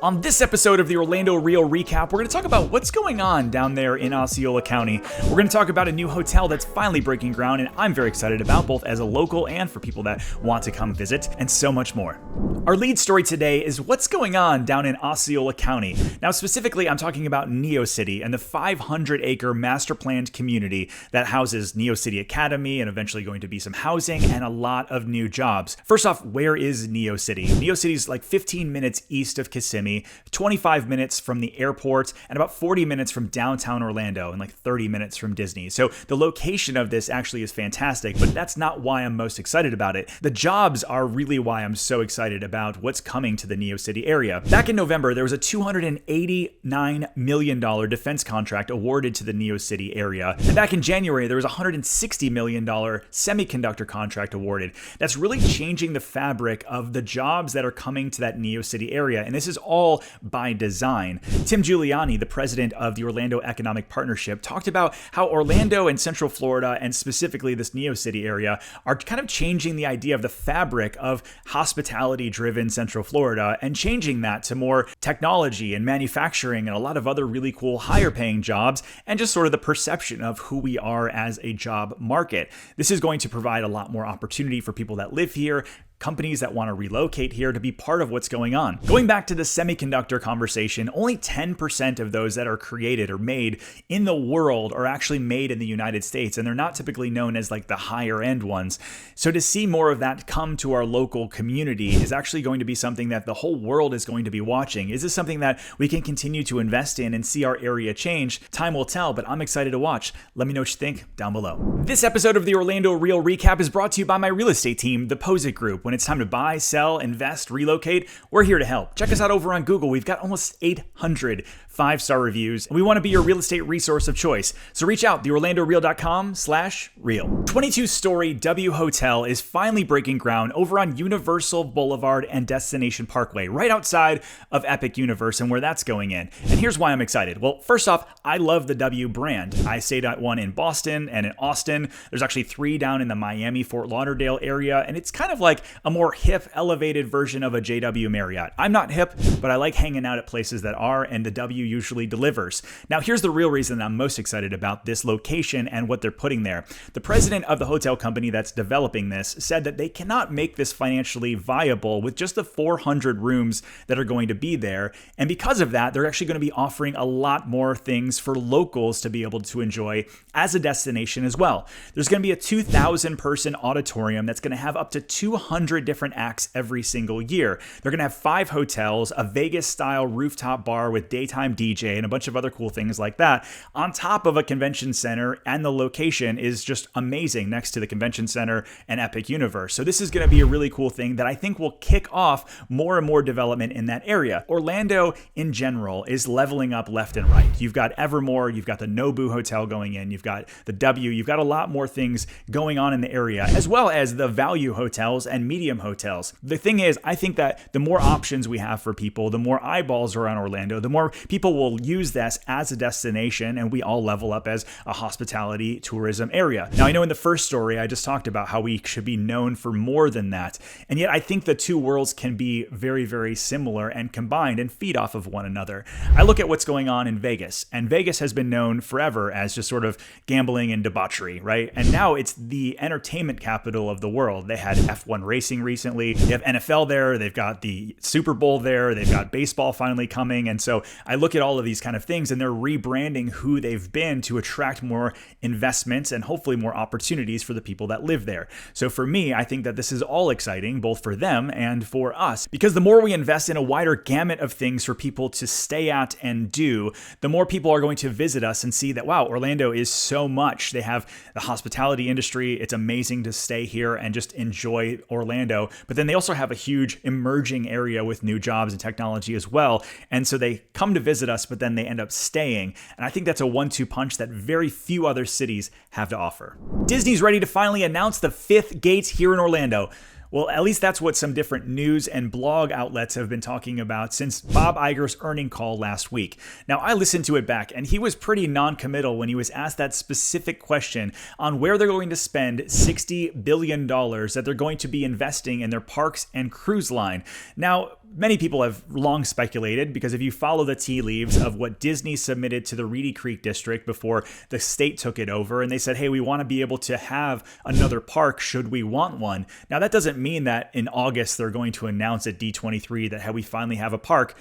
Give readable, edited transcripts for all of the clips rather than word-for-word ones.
On this episode of the Orlando Real Recap, we're going to talk about what's going on down there in Osceola County. We're going to talk about a new hotel that's finally breaking ground, and I'm very excited about, both as a local and for people that want to come visit, and so much more. Our lead story today is what's going on down in Osceola County. Now, specifically, I'm talking about NeoCity and the 500-acre master-planned community that houses NeoCity Academy and eventually going to be some housing and a lot of new jobs. First off, where is NeoCity? NeoCity is like 15 minutes east of Kissimmee, 25 minutes from the airport, and about 40 minutes from downtown Orlando, and like 30 minutes from Disney. So the location of this actually is fantastic, but that's not why I'm most excited about it. The jobs are really why I'm so excited about what's coming to the NeoCity area. Back in November, there was a $289 million defense contract awarded to the NeoCity area. And back in January, there was a $160 million semiconductor contract awarded. That's really changing the fabric of the jobs that are coming to that NeoCity area. And this is all by design. Tim Giuliani, the president of the Orlando Economic Partnership, talked about how Orlando and Central Florida, and specifically this NeoCity area, are kind of changing the idea of the fabric of hospitality-driven Central Florida and changing that to more technology and manufacturing and a lot of other really cool higher-paying jobs, and just sort of the perception of who we are as a job market. This is going to provide a lot more opportunity for people that live here, companies that want to relocate here to be part of what's going on. Going back to the semiconductor conversation, only 10% of those that are created or made in the world are actually made in the United States, and they're not typically known as like the higher end ones. So to see more of that come to our local community is actually going to be something that the whole world is going to be watching. Is this something that we can continue to invest in and see our area change? Time will tell, but I'm excited to watch. Let me know what you think down below. This episode of the Orlando Real Recap is brought to you by my real estate team, the Posit Group. When it's time to buy, sell, invest, relocate, we're here to help. Check us out over on Google. We've got almost 800 5-star reviews, and we want to be your real estate resource of choice. So reach out, theorlandoreal.com/real. 22-story W Hotel is finally breaking ground over on Universal Boulevard and Destination Parkway, right outside of Epic Universe and where that's going in. And here's why I'm excited. Well, first off, I love the W brand. I stayed at one in Boston and in Austin. There's actually 3 down in the Miami, Fort Lauderdale area, and it's kind of like a more hip, elevated version of a JW Marriott. I'm not hip, but I like hanging out at places that are, and the W usually delivers. Now, here's the real reason I'm most excited about this location and what they're putting there. The president of the hotel company that's developing this said that they cannot make this financially viable with just the 400 rooms that are going to be there. And because of that, they're actually going to be offering a lot more things for locals to be able to enjoy as a destination as well. There's going to be a 2,000 person auditorium that's going to have up to 200 different acts every single year. They're going to have 5 hotels, a Vegas-style rooftop bar with daytime DJ, and a bunch of other cool things like that, on top of a convention center, and the location is just amazing next to the convention center and Epic Universe. So this is going to be a really cool thing that I think will kick off more and more development in that area. Orlando in general is leveling up left and right. You've got Evermore, you've got the Nobu Hotel going in, you've got the W, you've got a lot more things going on in the area, as well as the value hotels and medium hotels. The thing is, I think that the more options we have for people, the more eyeballs around Orlando, the more people will use this as a destination, and we all level up as a hospitality tourism area. Now, I know in the first story, I just talked about how we should be known for more than that, and yet I think the two worlds can be very, very similar and combined and feed off of one another. I look at what's going on in Vegas, and Vegas has been known forever as just sort of gambling and debauchery, right? And now it's the entertainment capital of the world. They had F1 racing recently, they have NFL there, they've got the Super Bowl there, they've got baseball finally coming, and so I look at all of these kind of things, and they're rebranding who they've been to attract more investments and hopefully more opportunities for the people that live there. So for me, I think that this is all exciting, both for them and for us, because the more we invest in a wider gamut of things for people to stay at and do, the more people are going to visit us and see that, wow, Orlando is so much. They have the hospitality industry. It's amazing to stay here and just enjoy Orlando. But then they also have a huge emerging area with new jobs and technology as well. And so they come to visit us, but then they end up staying. And I think that's a 1-2 punch that very few other cities have to offer. Disney's ready to finally announce the 5th gate here in Orlando. Well, at least that's what some different news and blog outlets have been talking about since Bob Iger's earnings call last week. Now, I listened to it back, and he was pretty non-committal when he was asked that specific question on where they're going to spend $60 billion that they're going to be investing in their parks and cruise line. Now, many people have long speculated, because if you follow the tea leaves of what Disney submitted to the Reedy Creek District before the state took it over, and they said, hey, we want to be able to have another park should we want one. Now, that doesn't mean that in August they're going to announce at D23 that, hey, we finally have a park.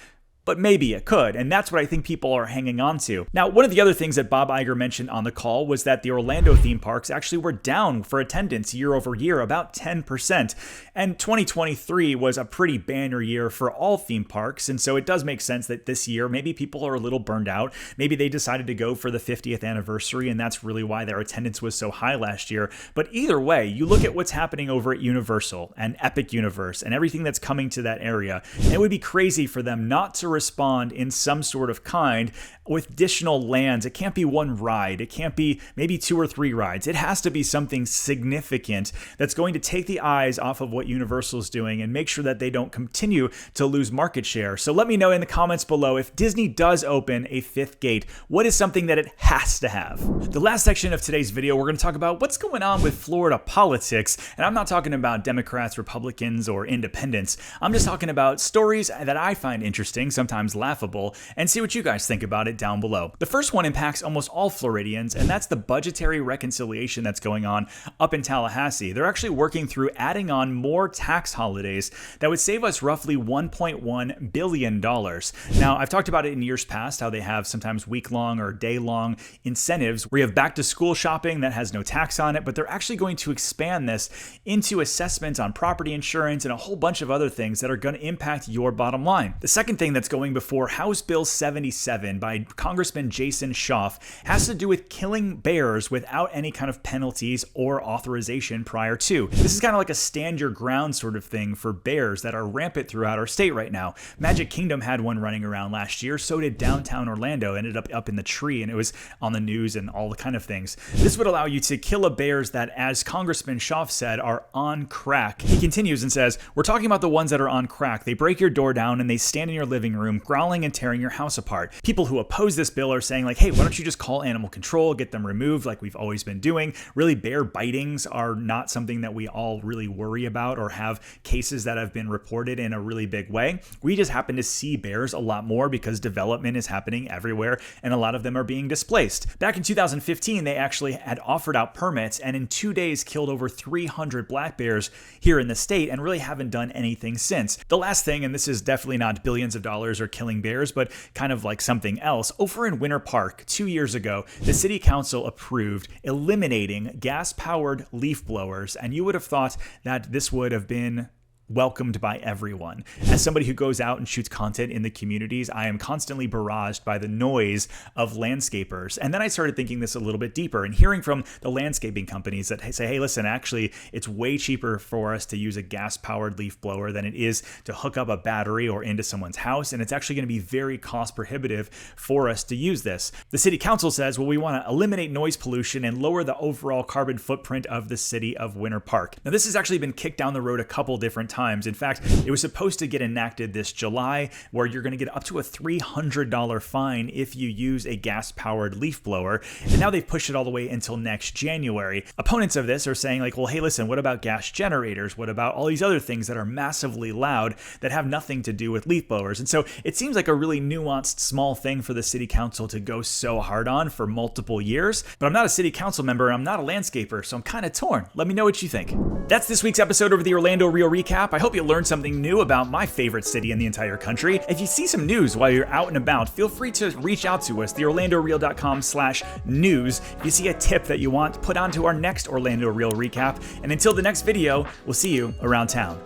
But maybe it could, and that's what I think people are hanging on to. Now, one of the other things that Bob Iger mentioned on the call was that the Orlando theme parks actually were down for attendance year over year, about 10%. And 2023 was a pretty banner year for all theme parks, and so it does make sense that this year maybe people are a little burned out. Maybe they decided to go for the 50th anniversary, and that's really why their attendance was so high last year. But either way, you look at what's happening over at Universal and Epic Universe and everything that's coming to that area, and it would be crazy for them not to respond in some sort of kind with additional lands. It can't be one ride. It can't be maybe 2 or 3 rides. It has to be something significant that's going to take the eyes off of what Universal is doing and make sure that they don't continue to lose market share. So let me know in the comments below, if Disney does open a 5th gate, what is something that it has to have? The last section of today's video, we're going to talk about what's going on with Florida politics. And I'm not talking about Democrats, Republicans, or independents. I'm just talking about stories that I find interesting, sometimes laughable, and see what you guys think about it down below. The first one impacts almost all Floridians, and that's the budgetary reconciliation that's going on up in Tallahassee. They're actually working through adding on more tax holidays that would save us roughly $1.1 billion. Now, I've talked about it in years past, how they have sometimes week-long or day-long incentives where you have back-to-school shopping that has no tax on it, but they're actually going to expand this into assessments on property insurance and a whole bunch of other things that are going to impact your bottom line. The second thing that's going before House Bill 77 by Congressman Jason Schaaf has to do with killing bears without any kind of penalties or authorization prior to. This is kind of like a stand your ground sort of thing for bears that are rampant throughout our state right now. Magic Kingdom had one running around last year, so did downtown Orlando, ended up in the tree, and it was on the news and all the kind of things. This would allow you to kill bears that, as Congressman Schaaf said, are on crack. He continues and says, we're talking about the ones that are on crack. They break your door down and they stand in your living room growling and tearing your house apart. People who oppose this bill are saying like, hey, why don't you just call animal control, get them removed like we've always been doing. Really, bear bitings are not something that we all really worry about or have cases that have been reported in a really big way. We just happen to see bears a lot more because development is happening everywhere and a lot of them are being displaced. Back in 2015, they actually had offered out permits and in 2 days killed over 300 black bears here in the state and really haven't done anything since. The last thing, and this is definitely not billions of dollars or killing bears, but kind of like something else, over in Winter Park 2 years ago, the city council approved eliminating gas-powered leaf blowers, and you would have thought that this would have been welcomed by everyone. As somebody who goes out and shoots content in the communities, I am constantly barraged by the noise of landscapers. And then I started thinking this a little bit deeper and hearing from the landscaping companies that say, hey, listen, actually, it's way cheaper for us to use a gas-powered leaf blower than it is to hook up a battery or into someone's house. And it's actually going to be very cost prohibitive for us to use this. The city council says, well, we want to eliminate noise pollution and lower the overall carbon footprint of the city of Winter Park. Now, this has actually been kicked down the road a couple different times. In fact, it was supposed to get enacted this July, where you're going to get up to a $300 fine if you use a gas-powered leaf blower. And now they've pushed it all the way until next January. Opponents of this are saying like, well, hey, listen, what about gas generators? What about all these other things that are massively loud that have nothing to do with leaf blowers? And so it seems like a really nuanced, small thing for the city council to go so hard on for multiple years. But I'm not a city council member, and I'm not a landscaper, so I'm kind of torn. Let me know what you think. That's this week's episode of the Orlando Real Recap. I hope you learned something new about my favorite city in the entire country. If you see some news while you're out and about, feel free to reach out to us, theorlandoreal.com/news. If you see a tip that you want, put onto our next Orlando Real Recap. And until the next video, we'll see you around town.